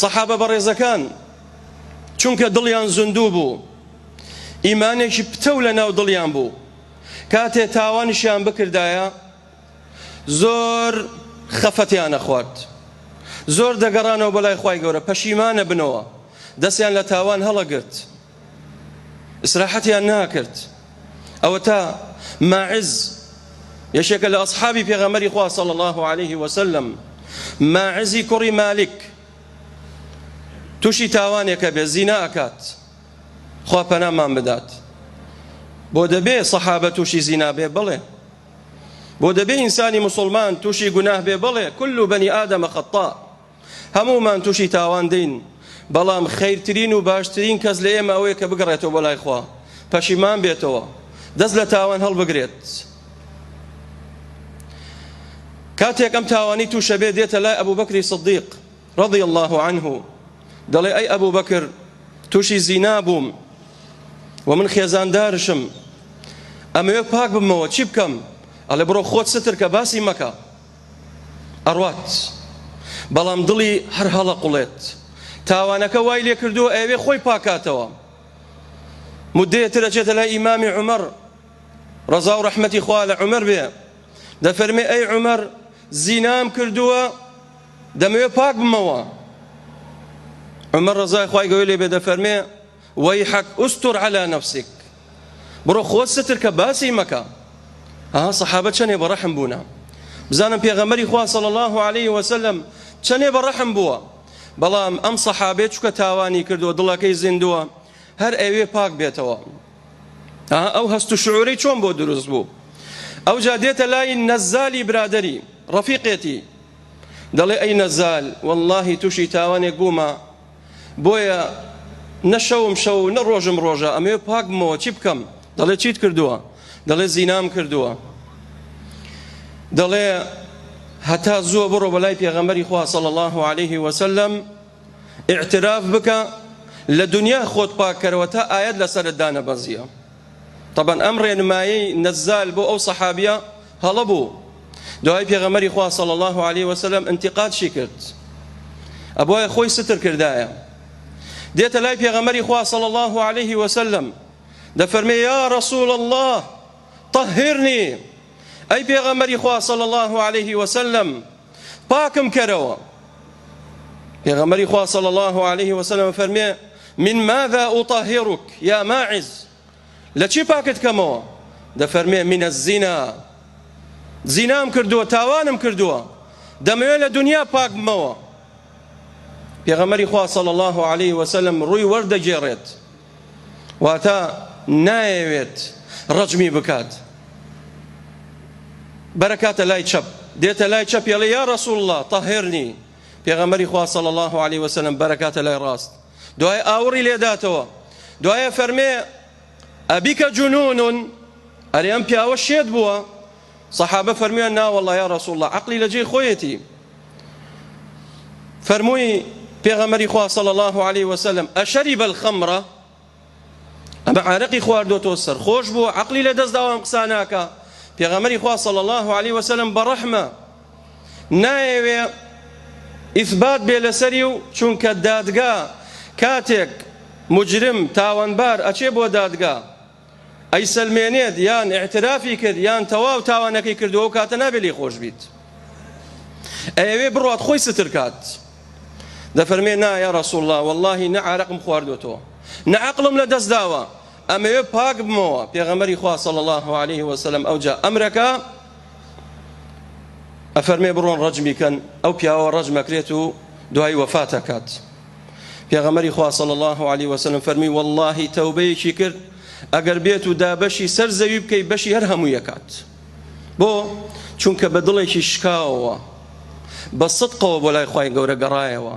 سەحابە بەڕێزەکان چونکە دڵیان زندوو بوو، ئیمانێکی پتە لە ناو دڵیان بوو، کاتێ تاوانیشیان بکردایە زۆر خەفەتیانە خوارد، زۆر دەگەڕانەوە بەلای خوای گەورە، پەشیمانە بنەوە، دەستیان لە تاوان هەڵەگرت، ئیسراحەتیان ناکرد. ئەوە تا ماعز یەکێکە لە ئەصحابی پێغەمبەری خوا صلی الله عليه وسلم، ماعزی کوڕی مالک تووشی تاوانێکە بێ، زینا ئەکات، خوا پەنامان بدات. بۆ دەبێ سەحابە تووشی زینا بێ؟ بڵێ. بۆ دەبێ ئینسانی مسلمان تووشی گوناه بێ؟ بڵێ. كل بني آدم خطاء، هەمومان تووشی تاوان دەین، بەڵام خەیرترین و باشترین کەس لە ئێمە ئەوەیە کە بگەڕێتەوە بۆ لای خوا، پەشیمان بێتەوە، دەست لە تاوان هەڵبگرێت. کاتێک ئەم تاوانی تووشە بێ، دێتە لای ئەبوو بەکری صدیق رضی الله عنه، دەڵێ ئەی ئەبوو بەکر، تووشی زینا بووم و من خێزاندارشم، ئەمەوێ پاک بمەوە، چی بکەم؟ ئەڵێ بڕۆ خۆت ستر کە باسی مەکە. ئەڕوات، بەڵام دڵی هەر هەڵە قوڵێت، تاوانەکە وای لێ کردووە ئەوێ خۆی پاکاتەوە. مدەیەتر ئەچێتە لای ئیمامی عومەر ڕەزا و ڕەحمەتی خوا لە عومەر بێ، دەفەرمێ ئەی عومەر، زینام کردووە، دەمەوێ پاک بمەوە. عومەر ڕەزای خوای گەورەی لێ بێ دەفەرمێ وەیحەک ئوستر عەلا نەفسیک، بڕۆ خۆت ستر کە باسی مەکە. سەحابە چەندێ بەڕەحم بوونە، بزانم پێغەمبەری خوا صلی الله عليه وسلم چەندێ بەڕەحم بووە، بەڵام ئەم سەحابێ چووکە تاوانی کردووە، دڵەکەی زیندووە، هەر ئەوێ پاک بێتەوە. ئەو هەست و شعوورەی چۆن بۆ دروست بوو؟ ئەو جا دێتە لای نەزالی برادەری ڕەفیقێتی، دەڵێ ئەی نەزال، وەڵڵاهی تووشی تاوانێک بوومە، بۆیە نەشەوم شەو نە ڕۆژم ڕۆژە، ئەمێ پاک بمەوە، چی بکەم؟ دەڵێ چیت کردووە؟ دەڵێ زینام کردووە. دەڵێ هەتا زووە بڕۆ بەلای پێغەمبەری خوا صلی الله عليه وسلم، ئیعتراف بکە لە دنیا خۆت پاککەرەوە تا ئاەت لەسەرت دانەبەزیە. طبعا ئەم ڕێنمایی نەزال بۆ ئەو سەحابیە هەڵە بوو. دوای پێغەمبەری خوا صلی الله عليه وسلم انتقادشی کرد، ئەبوایە خۆی ستر کردایە. دێتە لای پێغەمبەری خوا صلی الله عليه وسلم، دەفەرمێ یا رسول الله طهرني، ئەی پێغەمبەری خوا صلی الله عليه وسلم پاکم کەرەوە. پێغەمبەری خوا صلی الله عليه وسلم فەرمێ من ماذا أطهرك يا ماعز، لە چی پاکت کەمەوە؟ دەفەرمێ من الزنا، زینام کردووە، تاوانم کردووە، دەمەوێت لە دنیا پاک بمەوە. پێغەمبەری خوا صلی الله عليه وسلم ڕووی وەردەگێڕێت، واتە نایەوێت ڕەجمی بکات، بەرەکاتە لای چەپ، دێتە لای چەپ، یاڵێ یا رسول الله طهرني، پێغەمبەری خوا صلی الله عليه وسلم بەرەکاتە لای ڕاست، دوای ئاوڕی لێداتەوە، دوایە فەرمێ ئەبیکە جنون، ئەرێ ئەم پیاوە شێت بووە. سەحابە فەرموویان نا وەڵڵا یا رسول الله، عەقلی لە جێی خۆیەتی. فەرمووی پێغەمبەری خوا صلی الله عليه وسلم ئەشەریبە الخەمرە، ئەمە عارەقی خواردۆتەوە، سەرخۆش بووە، عەقلی لە دەست داوە ئەم قسە ناکە. پێغەمبەری خوا صلی الله عليه وسلم بەڕەحمە نایەوێ ئیثبات بێ لەسەری، و چونکە دادگا کاتێک مجرم تاوانبار ئەچێ بۆ دادگا، ئەی سەلمێنێت یان ئیعترافی کرد یان تەواو تاوانەکەی کردووە، و کاتە نابێ لێی خۆش بیت، ئەوێ بڕوات خۆی ستر کات. دەفەرمێ نا یا رسول الله، وەڵڵاهی نە عارەقم خواردوتەوە، نە عەقڵم لە دەست داوە، ئەمەوێ پاک بمەوە. پێغەمبەری خوا صلی الله عليه وسلم ئەوجا ئەمرەکە، ئەفەرمێ بڕۆن ڕەجمی کەن، ئەو پیاوە ڕەجمەکرێت و دوای وەفاتەکات. پێغەمبەری خوا صلی الله عليه وسلم فەرمی وەڵڵاهی تەوبەیەکی کرد، ئەگەر بێت و دابەشی سەر زەوی بکەی، بەشی هەر هەموو یەکات. بۆ چونکە بە دڵێکی شکاوەوە، بە سدقەوە بۆ لای خوای گەورە گەڕایەوە.